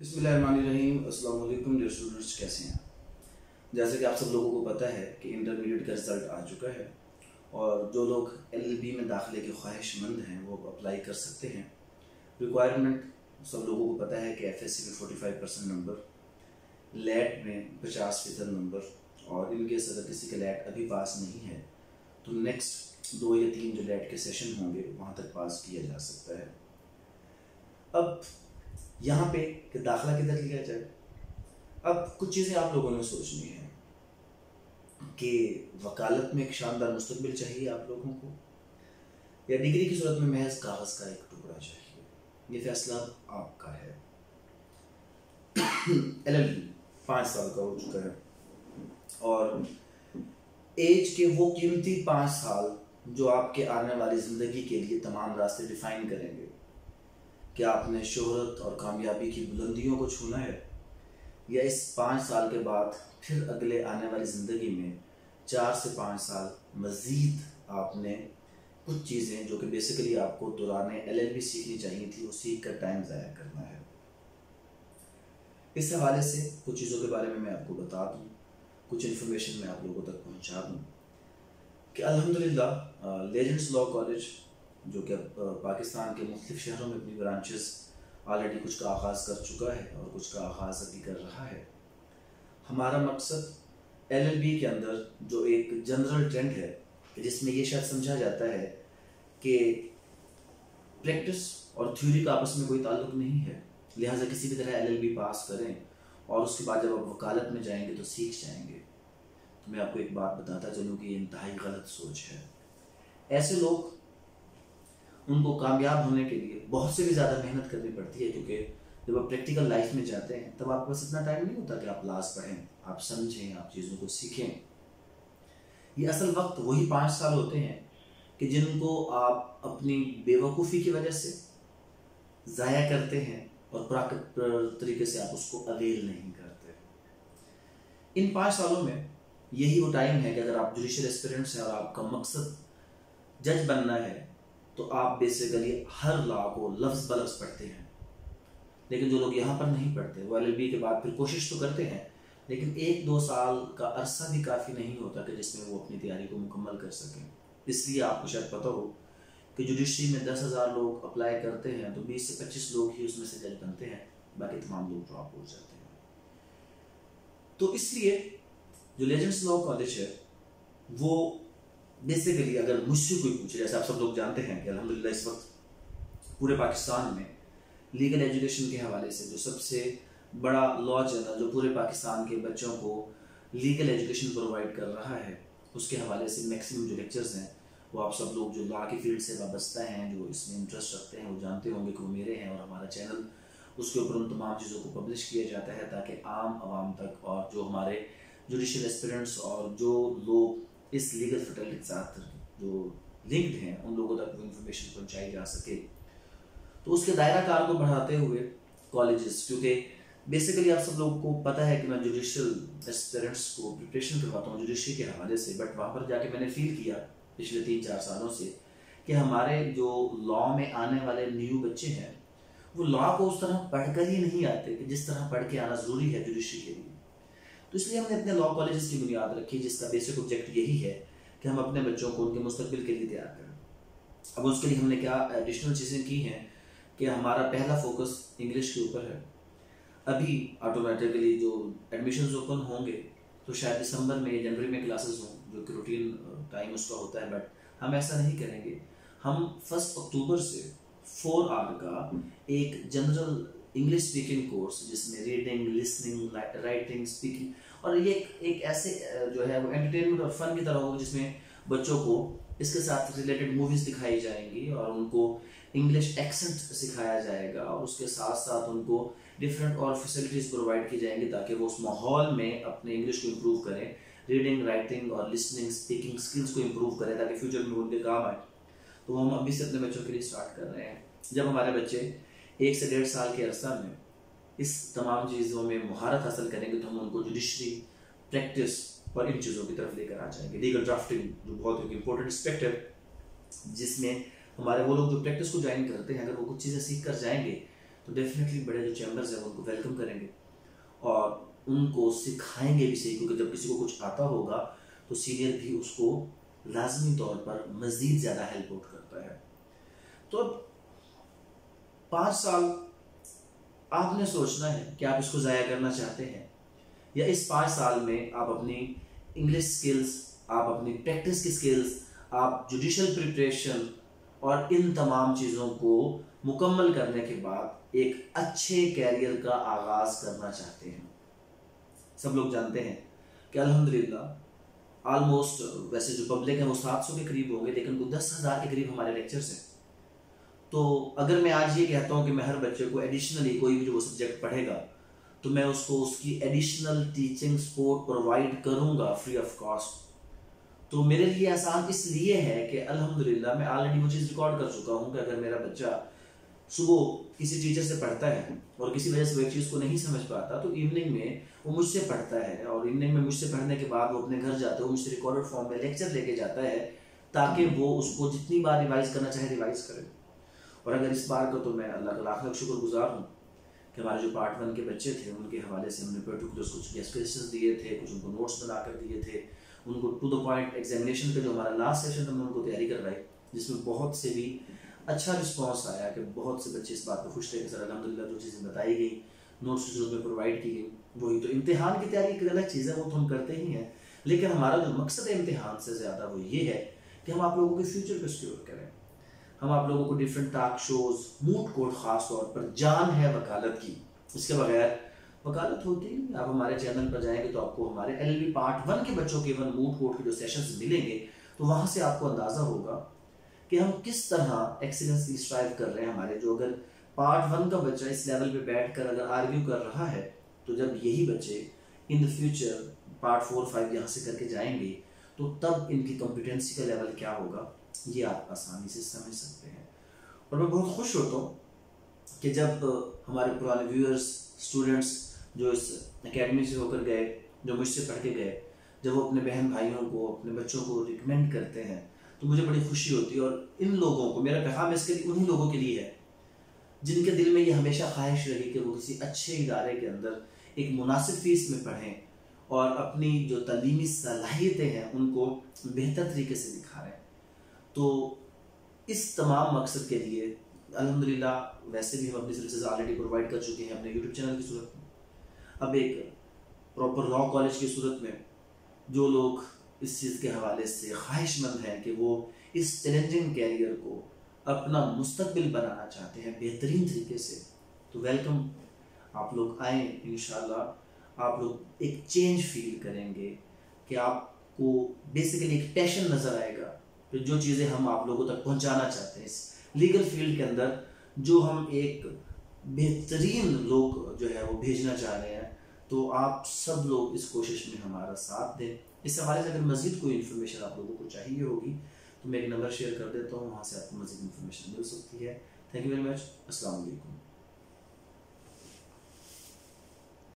बिस्मिल्लाहिर्रहमानिर्रहीम। अस्सलाम वालेकुम डियर स्टूडेंट्स, कैसे हैं? जैसे कि आप सब लोगों को पता है कि इंटरमीडिएट का रिज़ल्ट आ चुका है और जो लोग एलएलबी में दाखिले के ख्वाहिशमंद हैं वो अप्लाई कर सकते हैं। रिक्वायरमेंट सब लोगों को पता है कि एफएससी में 45% नंबर, लैट में 50% नंबर, और इन केस अगर किसी का लैट अभी पास नहीं है तो नेक्स्ट 2 या 3 जो लैट के सेशन होंगे वहाँ तक पास किया जा सकता है। अब यहाँ पे कि दाखिला किधर लिया जाए, अब कुछ चीज़ें आप लोगों ने सोचनी है कि वकालत में एक शानदार मुस्तकबिल चाहिए आप लोगों को, या डिग्री की सूरत में महज कागज़ का एक टुकड़ा चाहिए। ये फैसला आपका है। एलएलबी 5 साल का हो चुका है और एज के वो कीमती 5 साल जो आपके आने वाली ज़िंदगी के लिए तमाम रास्ते डिफाइन करेंगे। क्या आपने शोहरत और कामयाबी की बुलंदियों को छूना है, या इस 5 साल के बाद फिर अगले आने वाली ज़िंदगी में 4 से 5 साल मज़ीद आपने कुछ चीज़ें जो कि बेसिकली आपको दौरान एलएलबी सीखनी चाहिए थी वो सीख कर टाइम ज़ाया करना है। इस हवाले से कुछ चीज़ों के बारे में मैं आपको बता दूँ, कुछ इन्फॉर्मेशन मैं आप लोगों तक पहुँचा दूँ कि अल्हम्दुलिल्लाह लेजेंड्स लॉ कॉलेज जो कि पाकिस्तान के मुख्तलिफ शहरों में अपनी ब्रांचेस ऑलरेडी कुछ का आगाज़ कर चुका है और कुछ का आगाज़ अभी कर रहा है। हमारा मकसद एलएलबी के अंदर जो एक जनरल ट्रेंड है जिसमें ये शायद समझा जाता है कि प्रैक्टिस और थ्योरी का आपस में कोई ताल्लुक नहीं है, लिहाजा किसी भी तरह एलएलबी पास करें और उसके बाद जब आप वकालत में जाएंगे तो सीख जाएंगे। तो मैं आपको एक बात बताता चलूँ कि ये इंतहाई गलत सोच है। ऐसे लोग, उनको कामयाब होने के लिए बहुत से भी ज़्यादा मेहनत करनी पड़ती है, क्योंकि जब आप प्रैक्टिकल लाइफ में जाते हैं तब आपके पास इतना टाइम नहीं होता कि आप लास्ट पढ़ें, आप समझें, आप चीज़ों को सीखें। ये असल वक्त वही 5 साल होते हैं कि जिनको आप अपनी बेवकूफ़ी की वजह से ज़ाया करते हैं और प्राकृतिक तरीके से आप उसको अवेल नहीं करते। इन 5 सालों में यही वो टाइम है कि अगर आप जुडिशियल एस्पिरेंट्स हैं और आपका मकसद जज बनना है तो आप बेसिकली हर लॉ को लफ्ज़ बलफ्ज़ पढ़ते हैं। लेकिन जो लोग यहाँ पर नहीं पढ़ते वो एलएलबी के बाद फिर कोशिश तो करते हैं, लेकिन 1-2 साल का अरसा भी काफ़ी नहीं होता कि जिसमें वो अपनी तैयारी को मुकम्मल कर सकें। इसलिए आपको शायद पता हो कि जुडिशरी में 10,000 लोग अप्लाई करते हैं तो 20 से 25 लोग ही उसमें से जज बनते हैं, बाकी तमाम लोग ड्रॉप हो जाते हैं। तो इसलिए जो लेजेंड्स लॉ कॉलेज है वो बेसिकली, अगर मुझसे कोई पूछे, जैसे आप सब लोग जानते हैं कि अल्हम्दुलिल्लाह इस वक्त पूरे पाकिस्तान में लीगल एजुकेशन के हवाले से जो सबसे बड़ा लॉ चैनल जो पूरे पाकिस्तान के बच्चों को लीगल एजुकेशन प्रोवाइड कर रहा है, उसके हवाले से मैक्सिमम जो लेक्चर्स हैं वो आप सब लोग जो लॉ की फील्ड से वाबस्ता हैं, जो इसमें इंटरेस्ट रखते हैं, वो जानते होंगे कि वो मेरे हैं और हमारा चैनल उसके ऊपर उन तमाम चीज़ों को पब्लिश किया जाता है ताकि आम आवाम तक और जो हमारे जुडिशियल एस्पिरेंट्स और जो लोग इस लीगल फैकल्टी के साथ जो लिंक्ड हैं उन लोगों तक वो इन्फॉर्मेशन पहुंचाई जा सके। तो उसके दायरा कार को बढ़ाते हुए कॉलेजेस, क्योंकि बेसिकली आप सब लोगों को पता है कि मैं जुडिशियल एस्पिरेंट्स को प्रिपरेशन करवाता हूँ जुडिशरी के हवाले से, बट वहाँ पर जाके मैंने फील किया पिछले 3-4 सालों से कि हमारे जो लॉ में आने वाले न्यू बच्चे हैं वो लॉ को उस तरह पढ़ कर ही नहीं आते कि जिस तरह पढ़ के आना ज़रूरी है जुडिशरी के लिए। तो इसलिए हमने अपने लॉ कॉलेजेस की बुनियाद रखी, जिसका बेसिक ऑब्जेक्ट यही है कि हम अपने बच्चों को उनके मुस्तकबिल के लिए तैयार करें। अब उसके लिए हमने क्या एडिशनल चीज़ें की हैं कि हमारा पहला फोकस इंग्लिश के ऊपर है। अभी ऑटोमेटिकली जो एडमिशन्स ओपन होंगे तो शायद दिसंबर में या जनवरी में क्लासेस हों, जो कि रूटीन टाइम उसका होता है, बट हम ऐसा नहीं करेंगे। हम 1 अक्टूबर से 4 आवर का एक जनरल इंग्लिश स्पीकिंग कोर्स जिसमें रीडिंग, लिसनिंग, राइटिंग, स्पीकिंग, और ये एक ऐसे जो है वो एंटरटेनमेंट और फन की तरह होगा जिसमें बच्चों को इसके साथ रिलेटेड मूवीज़ दिखाई जाएंगी और उनको इंग्लिश एक्सेंट सिखाया जाएगा और उसके साथ साथ उनको डिफरेंट और फैसिलिटीज़ प्रोवाइड की जाएंगी ताकि वो उस माहौल में अपने इंग्लिश को इम्प्रूव करें, रीडिंग, राइटिंग और लिसनिंग, स्पीकिंग स्किल्स को इम्प्रूव करें ताकि फ्यूचर में उनके काम आए। तो हम अभी से अपने बच्चों के लिए स्टार्ट कर रहे हैं। जब हमारे बच्चे 1 से 1.5 साल के अरसा में इस तमाम चीज़ों में महारत हासिल करेंगे तो हम उनको जुडिशरी, प्रैक्टिस और इन चीज़ों की तरफ लेकर आ जाएंगे। लीगल ड्राफ्टिंग जो बहुत एक इंपॉर्टेंट एस्पेक्ट है, जिसमें हमारे वो लोग जो प्रैक्टिस को ज्वाइन करते हैं अगर वो कुछ चीज़ें सीख कर जाएंगे तो डेफिनेटली बड़े जो चैम्बर्स हैं उनको वेलकम करेंगे और उनको सिखाएंगे भी सही, क्योंकि जब किसी को कुछ आता होगा तो सीनियर भी उसको लाजमी तौर पर मज़ीद ज़्यादा हेल्प आउट करता है। तो अब 5 साल आपने सोचना है कि आप इसको ज़ाया करना चाहते हैं, या इस 5 साल में आप अपनी इंग्लिश स्किल्स, आप अपनी प्रैक्टिस की स्किल्स, आप जुडिशल प्रिपरेशन और इन तमाम चीज़ों को मुकम्मल करने के बाद एक अच्छे कैरियर का आगाज़ करना चाहते हैं। सब लोग जानते हैं कि अल्हम्दुलिल्लाह ऑलमोस्ट वैसे जो पब्लिक है वो 700 के करीब होंगे, लेकिन वो 10,000 के करीब हमारे लेक्चर्स हैं। तो अगर मैं आज ये कहता हूँ कि मैं हर बच्चे को एडिशनली कोई भी जो वो सब्जेक्ट पढ़ेगा तो मैं उसको उसकी एडिशनल टीचिंग सपोर्ट प्रोवाइड करूँगा फ्री ऑफ कॉस्ट, तो मेरे लिए आसान इसलिए है कि अल्हम्दुलिल्लाह मैं ऑलरेडी वो चीज़ रिकॉर्ड कर चुका हूँ कि अगर मेरा बच्चा सुबह किसी टीचर से पढ़ता है और किसी वजह से वो एक चीज़ को नहीं समझ पाता तो इवनिंग में वो मुझसे पढ़ता है, और इवनिंग में मुझसे पढ़ने के बाद वो अपने घर जाते हुए मुझसे रिकॉर्डेड फॉर्म में लेक्चर लेके जाता है ताकि वो उसको जितनी बार रिवाइज करना चाहे रिवाइज करे। और अगर इस बार का तो मैं अल्लाह का लाख लाख शुक्रगुजार हूँ कि हमारे जो पार्ट 1 के बच्चे थे उनके हवाले से हमने पर्टिकुलर कुछ गेस्ट क्वेश्चंस दिए थे, कुछ उनको नोट्स बना कर दिए थे, उनको टू द पॉइंट एग्जामिनेशन का जो हमारा लास्ट सेशन था हमने उनको तैयारी करवाई, जिसमें बहुत से भी अच्छा रिस्पांस आया कि बहुत से बच्चे इस बात पर खुश थे कि सर अल्हम्दुलिल्लाह जो चीज़ें बताई गई, नोट्स जो उसमें प्रोवाइड की गई वही। तो इम्तिहान की तैयारी एक अलग चीज़ है, वो तो हम करते ही हैं, लेकिन हमारा जो मकसद है इम्तिहान से ज़्यादा वो ये है कि हम आप लोगों के फ्यूचर को सिक्योर करें। हम आप लोगों को different talk shows, moot court ख़ास तौर पर, जान है वकालत की, इसके बगैर वकालत होती नहीं। आप हमारे चैनल पर जाएंगे तो आपको हमारे LLB पार्ट 1 के बच्चों के इवन मूड कोर्ट के जो सेशंस मिलेंगे, तो वहाँ से आपको अंदाज़ा होगा कि हम किस तरह एक्सीलेंस की स्ट्राइव कर रहे हैं। हमारे जो अगर पार्ट 1 का बच्चा इस लेवल पे बैठ कर अगर आर्ग्यू कर रहा है, तो जब यही बच्चे इन द फ्यूचर पार्ट 4 5 यहाँ से करके जाएंगे तो तब इनकी कॉम्पिटेंसी का लेवल क्या होगा ये आप आसानी से समझ सकते हैं। और मैं बहुत खुश होता हूँ कि जब हमारे पुराने व्यूअर्स, स्टूडेंट्स जो इस एकेडमी से होकर गए, जो मुझसे पढ़ के गए, जब वो अपने बहन भाइयों को, अपने बच्चों को रिकमेंड करते हैं तो मुझे बड़ी खुशी होती है। और इन लोगों को, मेरा पैगाम इसके लिए उन्हीं लोगों के लिए है जिनके दिल में ये हमेशा ख्वाहिश रही कि वो किसी अच्छे इदारे के अंदर एक मुनासिब फीस में पढ़ें और अपनी जो तालीमी सलाहियतें हैं उनको बेहतर तरीके से दिखाएं। तो इस तमाम मकसद के लिए अल्हम्दुलिल्लाह वैसे भी हम अपनी सर्विसेज ऑलरेडी प्रोवाइड कर चुके हैं अपने यूट्यूब चैनल की सूरत में। अब एक प्रॉपर लॉ कॉलेज की सूरत में जो लोग इस चीज़ के हवाले से ख्वाहिशमंद हैं कि वो इस चैलेंजिंग कैरियर को अपना मुस्तकबिल बनाना चाहते हैं बेहतरीन तरीके से, तो वेलकम, आप लोग आएँ। इंशाल्लाह आप लोग एक चेंज फील करेंगे कि आपको बेसिकली एक पैशन नज़र आएगा, तो जो चीज़ें हम आप लोगों तक पहुंचाना चाहते हैं इस लीगल फील्ड के अंदर, जो हम एक बेहतरीन लोग जो है वो भेजना चाह रहे हैं, तो आप सब लोग इस कोशिश में हमारा साथ दें। इस हवाले से अगर मज़ीद कोई इन्फॉर्मेशन आप लोगों को चाहिए होगी तो मैं एक नंबर शेयर कर देता हूँ, वहाँ से आपको मज़ीद इन्फॉर्मेशन मिल सकती है। Thank you very much. अस्सलाम वालेकुम।